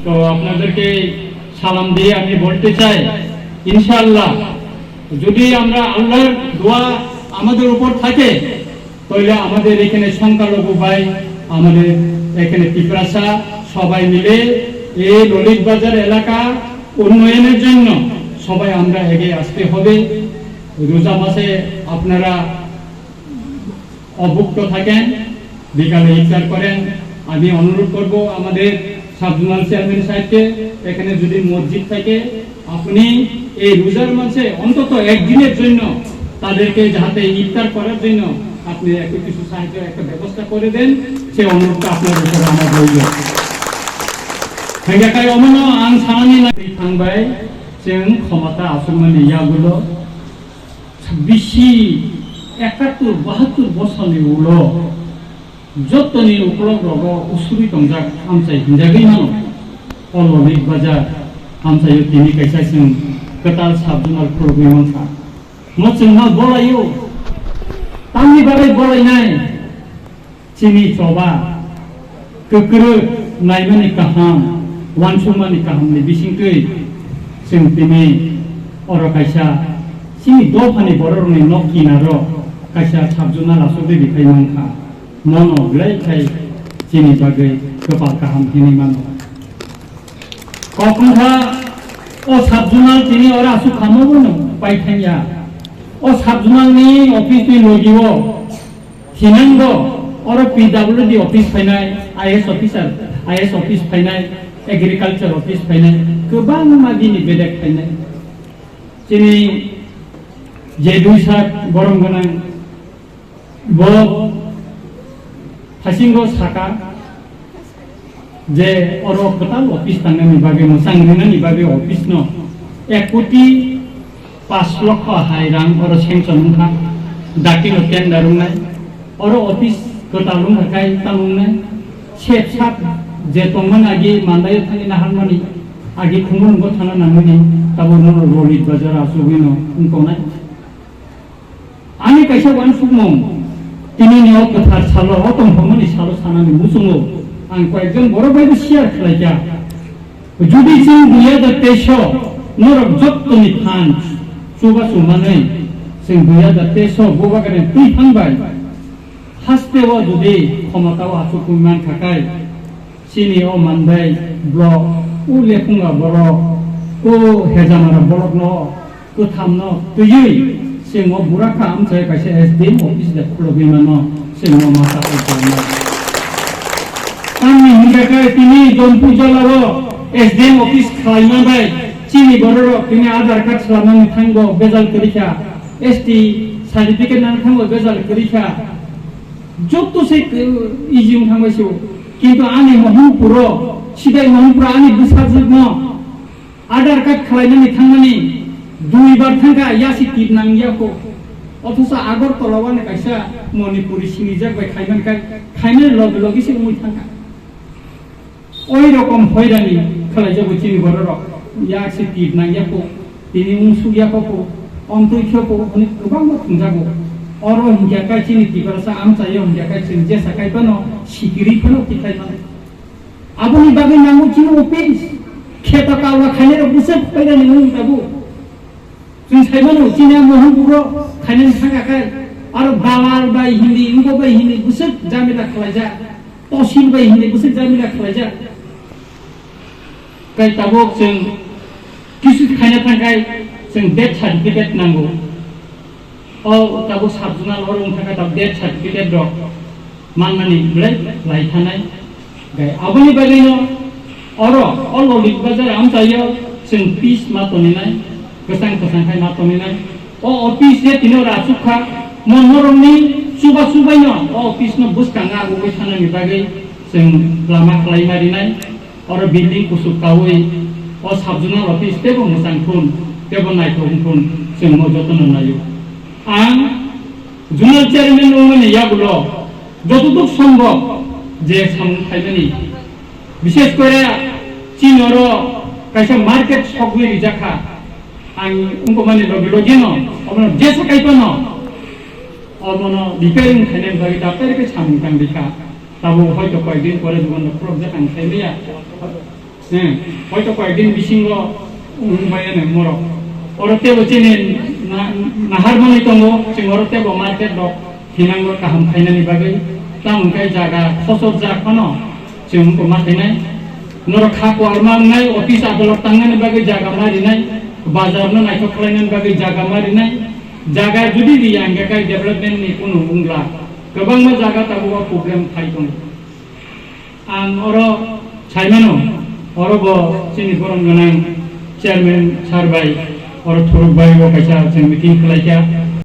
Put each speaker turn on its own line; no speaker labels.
তো আপনাদেরকে সালাম দিয়ে আমি বলতে চাই, ইনশাআল্লাহ যদি আমরা আল্লাহর দোয়া আমাদের উপর থাকে তাহলে আমাদের এখানে সংখ্যালঘু ভাই, আমাদের এখানে পিপরাসা সবাই মিলে এই ললিত বাজার এলাকা উন্নয়নের জন্য সবাই আমরা এগিয়ে আসতে হবে। রোজা মাসে আপনারা অভুক্ত থাকেন, বিকালে ইফতার করেন। আমি অনুরোধ করব আমাদের সাবজোনাল চেয়ারম্যান সাহেবকে, এখানে যদি মসজিদ থাকে আপনি এই রোজার মাসে অন্তত একদিনের জন্য তাদেরকে যাতে ইফতার করার জন্য আপনি একটু কিছু সাহায্য একটা ব্যবস্থা করে দেন, সে অনুরোধটা আপনার উপরে আমার রইল। হেঙ্গাকাই অমন আং সানানি না থাংবাই जों ক্ষমতা আসমানি ইয়াগুলো 71-72 বছরनि उनाव যতনি উপলব্ধ উসুরি তংজাক আমচাই হিনজাগৈ মান অললিক বাজার আমচাই তিনি কাইসাইसिं कटाल साबजुनार फोरबो मनसा मचोंहा बलायो तांनि बागै बलायनाय चिनि चबा गोग्रो नायमानि गाहाम वानसुमानि गाहामनि बिसिंकै जों दिनै अर कायसा चिनि दफानि बररनि नकिनारो कायसा साबजुनार आसुदै बिखाय मानखा मनो ग्लायखाय चिनि बागै गोबां गाहाम हिनि मानो कखनहा ओ साबजुनाल तिनि और आसु खामोबोनो पाइथाया ओ साबजुनालनि अफिसनि लगियो हिनांगो और पीडब्ल्यूडी ऑफिस फाइनाय आईएस ऑफिसर आईएस ऑफिस फाइनाय एग्रीकल्चर ऑफिस फाइनाय गोबां मागिनि बेलेग फाइनाय तिनि जे दुइसाक गरम गोनां ब फासिंगो साका जे और कटाल ऑफिस थांनायनि बागै मोसांग्रिनानि बागै ऑफिस न 1,05 लक्ष हाय रां और सेंक्शन उनखा दाकिनो टेंडर उननाय और ऑफिस कटालुं थाखाय तालुंनाय सेट सात जे तंमोन आगि मानदाय थांनि नाहारमानि आगि खुंगोनबो थाना नांगोनि ताबो न रलित बाजार आसुगिनो उनखौनाय आनि कायसा वान सुमं तिनि नियाव कथार सालो अतंफमनि सालो सानानि मुसुङो आं कयेकजन बर' बायदि शेयार खालायजा जुदि जों 2023 नरक जत्तनि फान सुबा सुमानै जों 2023 गोबागारे फैखांबाय हास्तेव जुदि क्षमताव आसुकुमान थाखाय चिनि अ मानदाय ब्लक उ लेफुंगा बर' उ हेजामारा ब्लक न गोथाम न तुयै जों बुराखा आमचाय कायसे एसडीएम ऑफिस दे खुलबिमानो जों माथा खालामनाय आंनि हिंगाखाय तिनि जम्पु जलाव एसडीएम ऑफिस खालामबाय चिनि बरर तिनि आधार कार्ड खालामनानै थांगो बेजाल करिखा एसटी सार्टिफिकेट नानै थांगो बेजाल करिखा जत्तो से इजिम थांबायसो किन्तु आंनि महमपुर सिदाय महमपुर आंनि बुसाजोबनो आधार कार्ड खालामनानै थांनानै दुइबार थांगा यासि टिप नांगियाखौ अथच आगरतलावानो कायसा मणिपुरी सिनिजाबाय खायमानखाय खायनो लगे लगेसो मुइ थांगा ओइ रकम हयरानि खालायजाबो चिनि बरर यासि टिप नांगियाखौ तिनि उनसुगियाखौ अन्तैखौ अनेक गोबां खुंजागौ और हिंगाखाय चिनि टिपरासा आमचायो हिंगाखाय चिनि जेसाखायबोनो सिकिरिफोनो तिखायमानो आबुनि बागै नांगौ चिनि अफिस खेता कावला खायनो बुसे फैरानि उनताबो जों साइबानो चिनिया महमपुर खायनो थांगाखाय आरो बालार बाय हिन्दी इंगो बाय हिन्दी बुसे जामिला खालायजा तहसिल बाय हिन्दी बुसे जामिला खालायजा काय ताबो जों किसु खायनो थाखाय जों डेथ सार्टिफिकेट नांगौ अ ताबो साबजुनाल और उनथाखाय ताब डेथ सार्टिफिकेट दं माननानै लायथानाय गाय आबुनि बागैनो और अललिक बाजार आमचायो जों पिस मातनिनाय गोसां गोसांखाय मातनिनाय अ ऑफिस जे तिनो रासुखा मनरमनि सुबा सुबायनो अ ऑफिस न बुसखाङा उबै थानायनि बागै जों लामा खालायमारिनाय और बिल्डिं कुसुकावै अ साबजुनाल ऑफिस तेबो मोजांखुन तेबो नायथुंखुन जों मजतन नायो आं जुनार चेयारमेन उमनि यागुलो যতটুক সম্ভব যে সামथायमानि বিশেষ করে চিনর কাইসা মার্কেট সকলে রিজাখা आं उनको माने लगे लगे न अब जे सकाइतो न अब न रिपेयरिंग खाने बागै दापेर के सामथां दिखा ताबो हयतो कयदिन परे जुगन प्रजेक्ट आं खायलिया হয়তো কয়েকদিন বিশিঙ্গ বাইনে মরক অরতে বচিনে নাহার মনে দङ जों অরতে ব মার্কেট দক হিনাঙ্গ কাহাম খাইনানি বাগै তামুंखाय जागा खसर जाखनो जों मा खायनाय नर खाको आरमांनाय अफिस आदालत थांनायनि बागै जागा मारिनाय बाजारनो नायथ' खालायनायनि बागै जागा मारिनाय जागा जुदि रियांगाखाय डेभलपमेन्टनि कोनो बुंब्ला गोबां मा जागा ताबो प्रब्लेम थाय दं आं अर साइमानो अरब जोंनि गरम गोनां चेयारमेन सार बाय और थुरुक बाय बकायसा जों मिटिं खालायखा